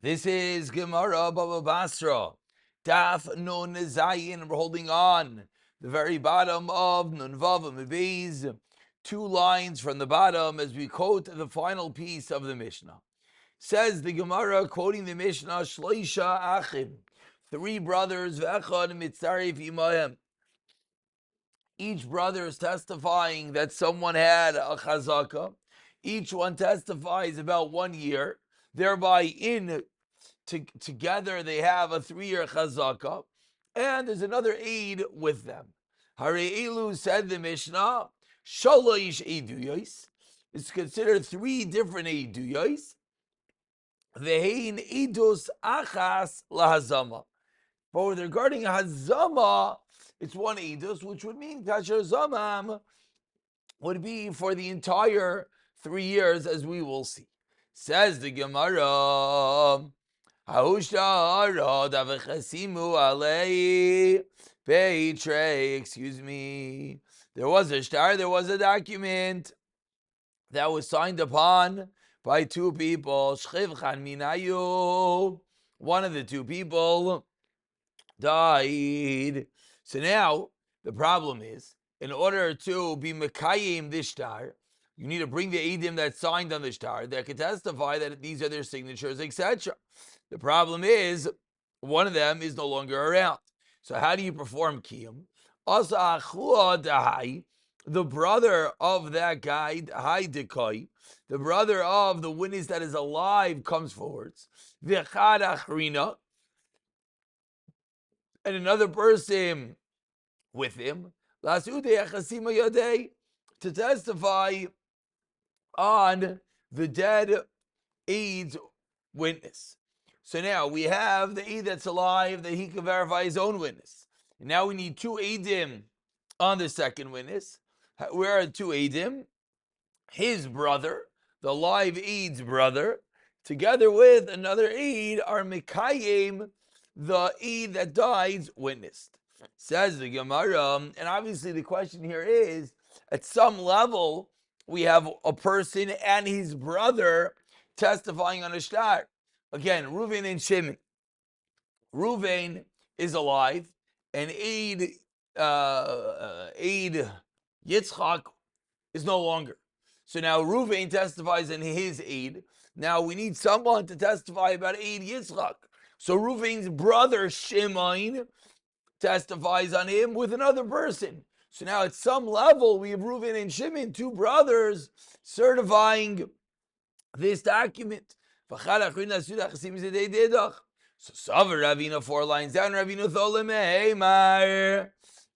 This is Gemara Baba Basra. Daf Nun Zayin. We're holding on the very bottom of Nun Vav Mebeis. 2 lines from the bottom as we quote the final piece of the Mishnah. Says the Gemara, quoting the Mishnah, Shloisha Achim, 3 brothers, V'echad Mitzarif Imayim. Each brother is testifying that someone had a chazaka. Each one testifies about 1 year, thereby together they have a 3-year chazaka, and there's another aid with them. Hareilu, said the Mishnah, shalosh eiduyos. It's considered 3 different eiduyos. Vehein edus achas lahazama. But regarding hazama, it's 1 edus, which would mean kasher zamam would be for the entire 3 years, as we will see. Says the Gemara, excuse me. There was a shtar, there was a document that was signed upon by 2 people. One of the 2 people died. So now the problem is, in order to be mekayim this shtar, you need to bring the eidim that signed on the shtar that can testify that these are their signatures, etc. The problem is, one of them is no longer around. So how do you perform kiyum? Asa achua dahai, the brother of that guy, the brother of the witness that is alive, comes forwards. V'chad achrina, and another person with him, to testify on the dead aid's witness. So now we have the aid that's alive that he can verify his own witness. And now we need 2 aidim on the second witness. Where are 2 aidim? His brother, the live aid's brother, together with another aid, are mekayim, the aid that died witnessed. Says the Gemara, and obviously the question here is, at some level, we have a person and his brother testifying on a shtar. Again, Reuven and Shimon. Reuven is alive, and Aid Yitzchak is no longer. So now Reuven testifies in his aid. Now we need someone to testify about Aid Yitzchak. So Reuven's brother Shimon testifies on him with another person. So now at some level, we have Reuven and Shimon, 2 brothers, certifying this document. So Savar Ravina 4 lines down, Ravina Tholim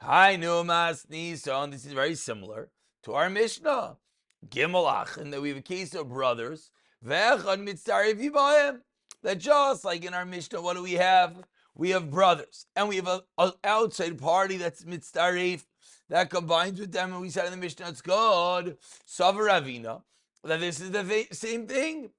Hainu Masni. So this is very similar to our Mishnah. Gimelach, and that we have a case of brothers. That just like in our Mishnah, what do we have? We have brothers, and we have an outside party that's mitzaref that combines with them, and we said in the Mishnah it's good. Savar Ravina, that this is the same thing,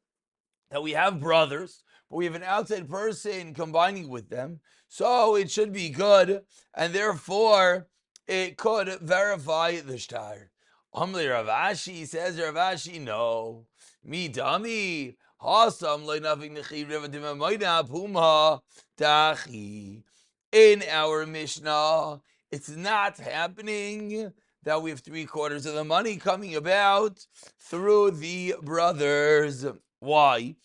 that we have brothers, but we have an outside person combining with them, so it should be good, and therefore it could verify the shtar. Amli Rav Ashi, says Rav Ashi, no. Mi dami. In our Mishnah, it's not happening that we have 3/4 of the money coming about through the brothers. Why?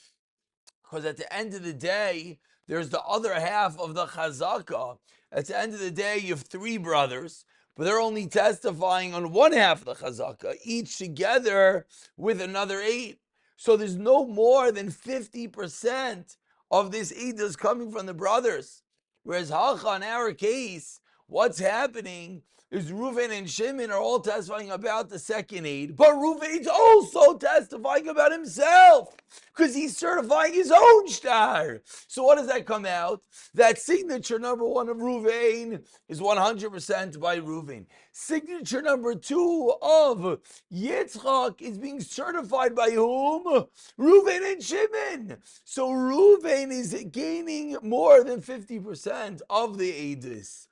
Because at the end of the day, there's the other half of the chazaka. At the end of the day, you have 3 brothers, but they're only testifying on one half of the chazaka, each together with another 8. So there's no more than 50% of this Eid is coming from the brothers. Whereas Hacha, in our case, what's happening is Reuven and Shimon are all testifying about the second Eid, but Reuven's also testifying about himself because he's certifying his own shtar. So what does that come out? That signature number 1 of Reuven is 100% by Reuven. Signature number 2 of Yitzchak is being certified by whom? Reuven and Shimon. So Reuven is gaining more than 50% of the Eidus.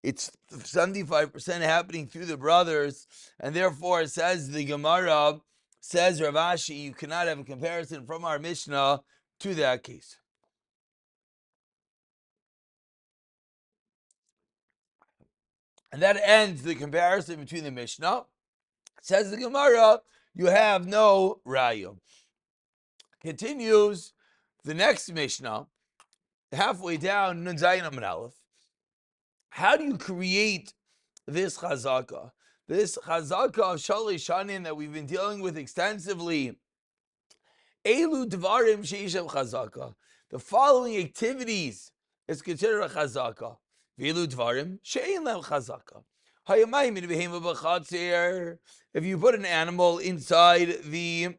It's 75% happening through the brothers, and therefore it says the Gemara, Says Rav Ashi, you cannot have a comparison from our Mishnah to that case. And that ends the comparison between the Mishnah. Says the Gemara, you have no raya. Continues the next Mishnah, halfway down, Nun Zayin Amud Aleph. How do you create this chazaka? This chazaka of Shalish Shanin that we've been dealing with extensively. Elu Dvarim Sheishem Chazaka. The following activities is considered a chazaka. Velu Dvarim Shein Lem Chazaka. If you put an animal inside the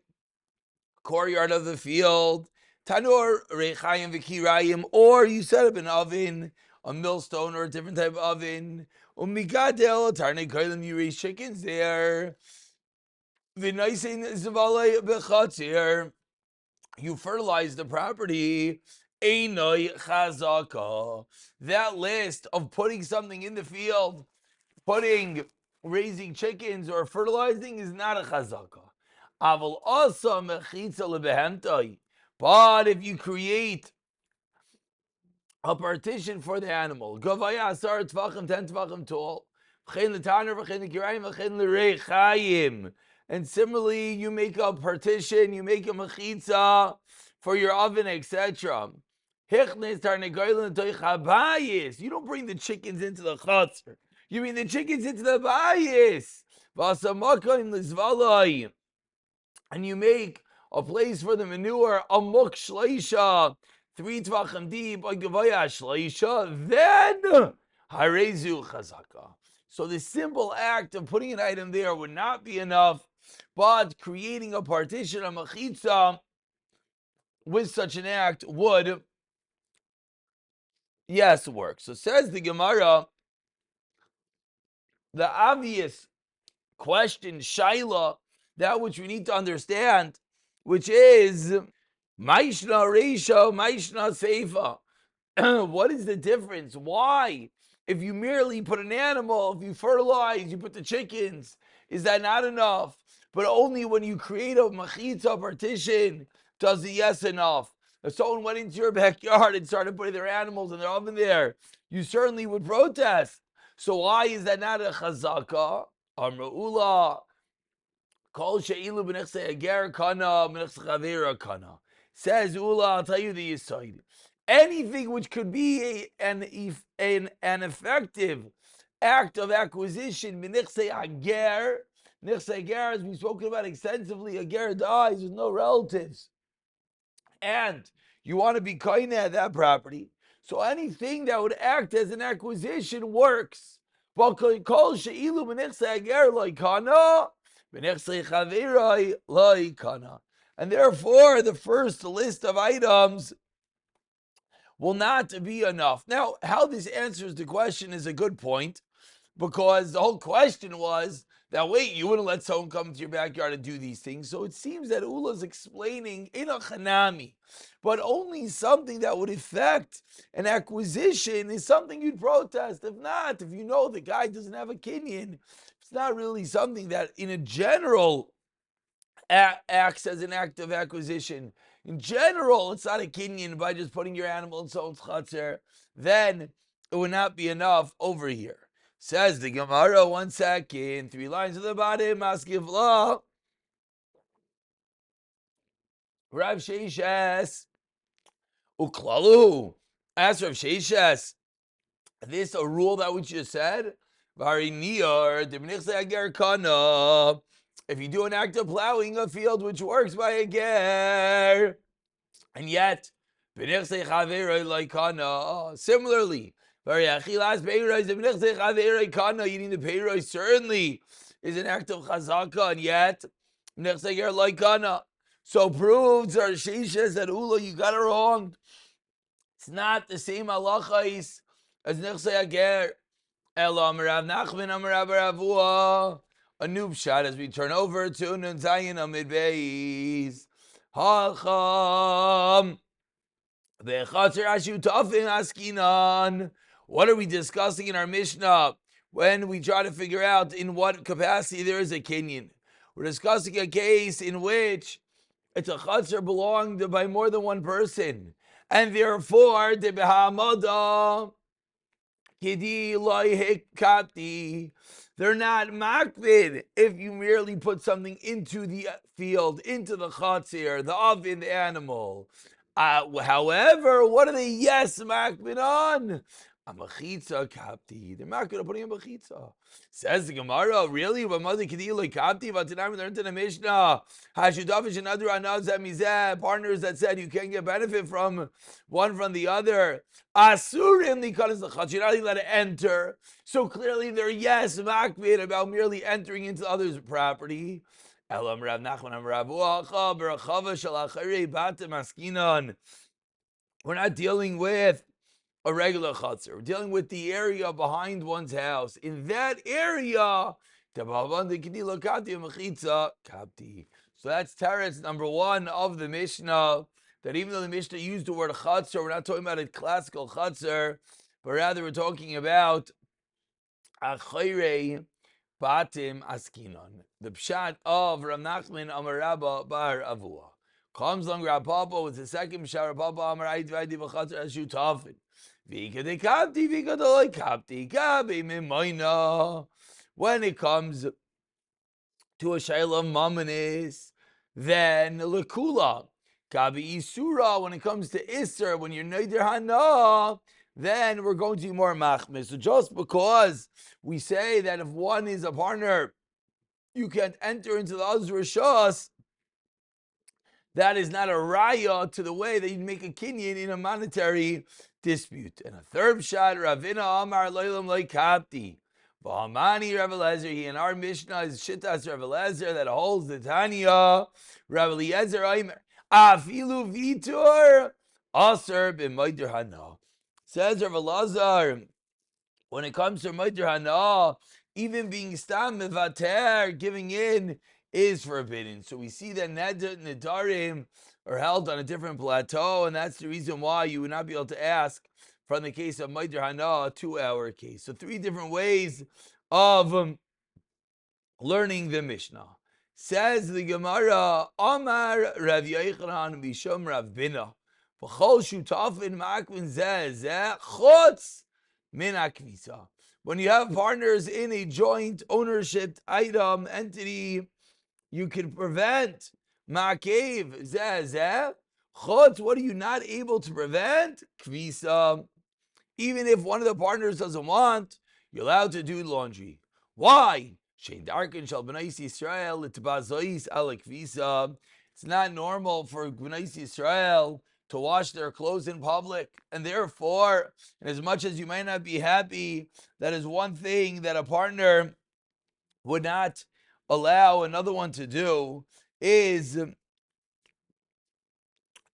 courtyard of the field, Tanur Rechayim Vikirayim, or you set up an oven, a millstone or a different type of oven, Umigadel Tarnei Kailim, you raise chickens there. V'naisein Zavalei Bechatzir, you fertilize the property. Einoi Chazaka. That list of putting something in the field, raising chickens or fertilizing is not a chazaka. Aval also mechitza lebehemtai. But if you create a partition for the animal, gavaya asar tvachim 10 tvachim tall, v'chein l'taner v'chein l'kirayim v'chein l'reichayim. And similarly, you make a partition, you make a mechitza for your oven, etc. You don't bring the chickens into the chutzner. You bring the chickens into the bayis. And you make a place for the manure, a muk shleisha, 3 tvachim deep, a gavaya shleisha, then harezu chazaka. So the simple act of putting an item there would not be enough, but creating a partition, a mechitza, with such an act would, yes, work. So says the Gemara, the obvious question, shaila, that which we need to understand, which is Maishna Reisha, Maishna Seifa. What is the difference? Why? If you merely put an animal, if you fertilize, you put the chickens, is that not enough? But only when you create a machitza partition does the yes enough. If someone went into your backyard and started putting their animals in their oven there, you certainly would protest. So why is that not a chazaka? Amra'ula. Kol she'ilu b'nechse ager kana, b'nechse chavera kana. Says Ula, I'll tell you the yisoid. Anything which could be an effective act of acquisition, b'nechse ager. Nechse ager, as we've spoken about extensively, ager dies with no relatives. And you want to be kind at that property. So anything that would act as an acquisition works. And therefore, the first list of items will not be enough. Now, how this answers the question is a good point, because the whole question was that, wait, you wouldn't let someone come to your backyard and do these things. So it seems that Ula is explaining in a chanami, but only something that would affect an acquisition is something you'd protest. If not, if you know the guy doesn't have a kinyan, it's not really something that in a general acts as an act of acquisition. In general, it's not a kinyan by just putting your animal in someone's chutzner, then it would not be enough over here. Says the Gemara, 1 second, 3 lines at the bottom, Maskiv law. Rav Sheishes, Uklalu. Ask Rav Sheishes, this a rule that we just said? Vari niyar, ager kana. If you do an act of plowing a field which works by a ger, and yet, similarly, eating the peiros certainly is an act of chazaka, and yet, so proves our sheishes that Ula, you got it wrong. It's not the same halachais as nechse ager. Ela Amarav Nachman Amarav Ravua. A noob shot as we turn over to Nun Zayin Amid Beis. Halcham. Ve'chatzer ashu tafim askinan. What are we discussing in our Mishnah when we try to figure out in what capacity there is a kinyan? We're discussing a case in which it's a chutzner belonged by more than one person, and therefore the behamada kidi loy hikati. They're not makbid if you merely put something into the field, into the chutzner, the oven, the animal. However, what are they yes makbid on? A machitza kapti. They're not going to put in a machitza. Says the Gemara, really? But mother kidi loy kapti. But tonight we learned in the Mishnah, hashudavish and other anazah partners that said you can't get benefit from one from the other. Asurim because the chutz. You're not allowed to enter. So clearly they're yes makbid about merely entering into others' property. Elam Rav Nachman Rav Uacha Berachava Shalacharei Batem Askinon. We're not dealing with a regular chutzner. We're dealing with the area behind one's house. In that area, so that's teretz number one of the Mishnah. That even though the Mishnah used the word chutzner, we're not talking about a classical chutzner, but rather we're talking about achayre batim askinon. The pshat of Rav Nachman Amar Rabba Bar Avua. Comes along Rav Papa with the second pshat. Rav Papa Amar Aydvaydi v'chutzner as shutafin. When it comes to a shayla mamanis, then lekula gabi isura. When it comes to iser, when you're neider hana, then we're going to be more machmis. So just because we say that if one is a partner, you can't enter into the other's rishos, that is not a raya to the way that you make a kinyan in a monetary dispute. And a third shot, Ravina Amar Leilam Leikapti. V'amani Rav Eliezer, he in our Mishnah is Shittas Rav Eliezer that holds the Tanya. Rav Eliezer Aimer. Afilu Vitur Aser b'Moider Hana. Says Rav Eliezer, when it comes to Moider Hana, even being stam mevater, giving in, is forbidden. So we see that Nedarim are held on a different plateau, and that's the reason why you would not be able to ask from the case of Moider Hana, a 2-hour case. So 3 different ways of learning the Mishnah. Says the Gemara, Amar Rav Yochanan Mishum Rav Bina, V'chol shutafin ma'akvin zeh chutz min akvisa. When you have partners in a joint ownership item entity, you can prevent ma'akev zeh chutz. What are you not able to prevent? Kvisa. Even if one of the partners doesn't want, you're allowed to do laundry. Why? It's not normal for Bnei Yisrael to wash their clothes in public, and therefore, and as much as you might not be happy, that is one thing that a partner would not allow another one to do, is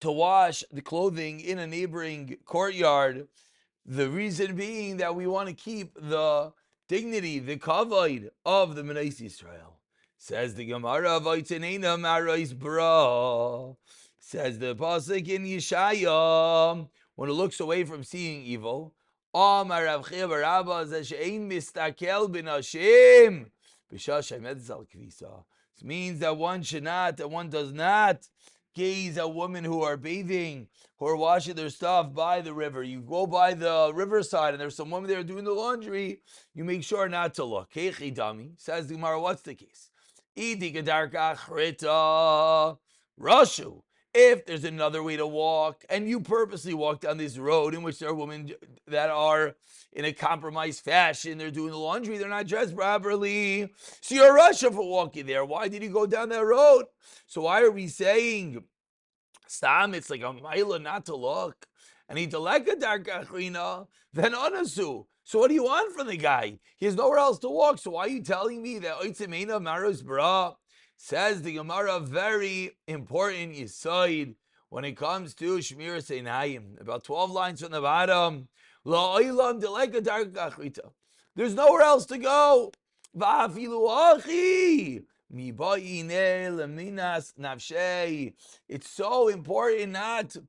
to wash the clothing in a neighboring courtyard. The reason being that we want to keep the dignity, the kavod of the Bnei Yisrael. Says the Gemara, Vaytanena Marais Bra. Says the pasuk in Yeshaya, when it looks away from seeing evil. Amar Rav Chia bar Abba she'ein mistakel b'nashim b'shashem edzal kvisa. This means that one does not gaze at women who are bathing, who are washing their stuff by the river. You go by the riverside and there's some women there doing the laundry, you make sure not to look. Keichi dami, says the Gemara, what's the case? Idi gedarka achrita rashu. If there's another way to walk, and you purposely walk down this road in which there are women that are in a compromised fashion, they're doing the laundry, they're not dressed properly, so you're Russia for walking there. Why did you go down that road? So why are we saying Stam, it's like a maila not to look? And he deleka darka achrina, then anasu. So what do you want from the guy? He has nowhere else to walk. So why are you telling me that oitzemena maros bra? Says the Gemara, very important yisoid when it comes to Shmir Seinayim. About 12 lines from the bottom. La'olam deleka darka achrita. There's nowhere else to go. Va'afilu achi. It's so important not to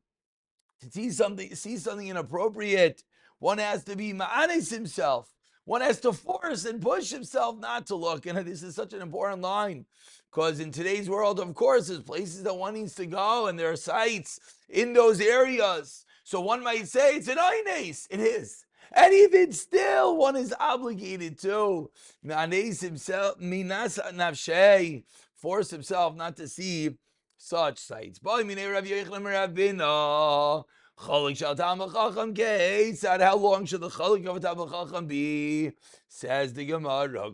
see something inappropriate. One has to be ma'anis himself. one has to force and push himself not to look. And this is such an important line, because in today's world, of course, there's places that one needs to go, and there are sites in those areas. So one might say it's an eines. It is. And even still, one is obligated to force himself not to see such sites. How long should the chalik of a Talmid Chacham be? Says the Gemara.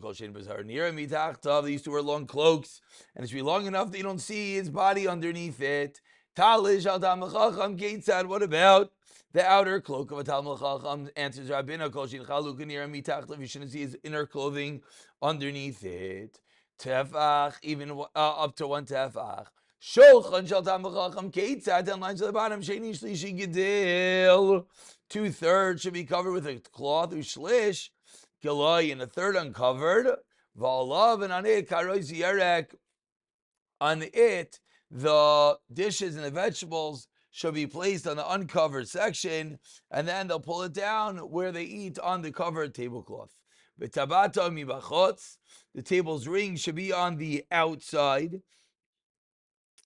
They used to wear long cloaks, and it should be long enough that you don't see his body underneath it. What about the outer cloak of a Talmid Chacham? Answers Rabbeinu, you shouldn't see his inner clothing underneath it. Tefach, even up to one tefach. Shulchan shel Talmid Chacham keitzad, 10 lines to the bottom. Sheni shlishi gedil. 2/3 should be covered with a cloth. Ushlish geloi, and a third uncovered. V'alav, and on it karois yerek. On it, the dishes and the vegetables should be placed on the uncovered section, and then they'll pull it down where they eat on the covered tablecloth. The table's ring should be on the outside.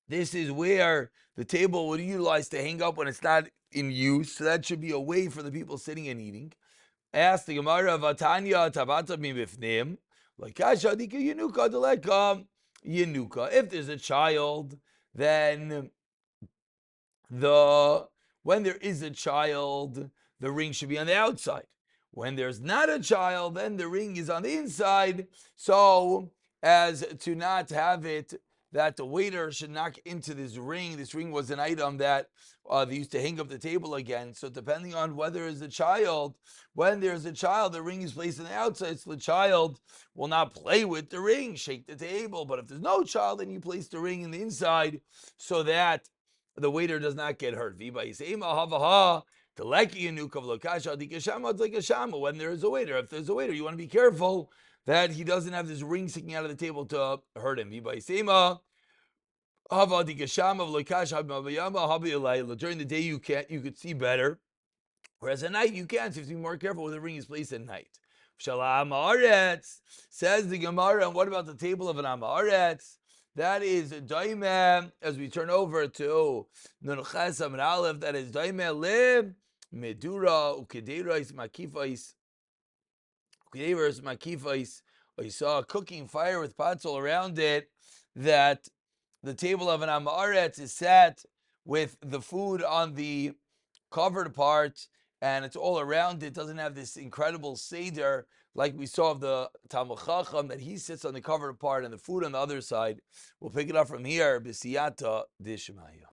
This is where the table would utilize to hang up when it's not in use. So that should be away from the people sitting and eating. Ask the Gemara, Vatanya tabata mibifnim, like Kashadika Yenuka deleka Yenuka. If there's a child, then when there is a child, the ring should be on the outside. When there's not a child, then the ring is on the inside, so as to not have it that the waiter should knock into this ring. This ring was an item that they used to hang up the table again. So depending on whether it's a child, when there's a child, the ring is placed on the outside, so the child will not play with the ring, shake the table. But if there's no child, then you place the ring in the inside so that the waiter does not get hurt. When there is a waiter, if there's a waiter, you want to be careful that he doesn't have this ring sticking out of the table to hurt him. During the day you could see better, whereas at night you can't. So you have to be more careful where the ring is placed at night. Says the Gemara, and what about the table of an Amaretz? That is daimeh, as we turn over to Nun Ches Amud Aleph, that is daimeh le medura ukedeiros makifais. Ukedeiros makifais. You saw a cooking fire with pots all around it, that the table of an Amaretz is set with the food on the covered part, and it's all around it. Doesn't have this incredible seder like we saw of the Talmid Chacham, that he sits on the covered part and the food on the other side. We'll pick it up from here. B'siyata dishmaya.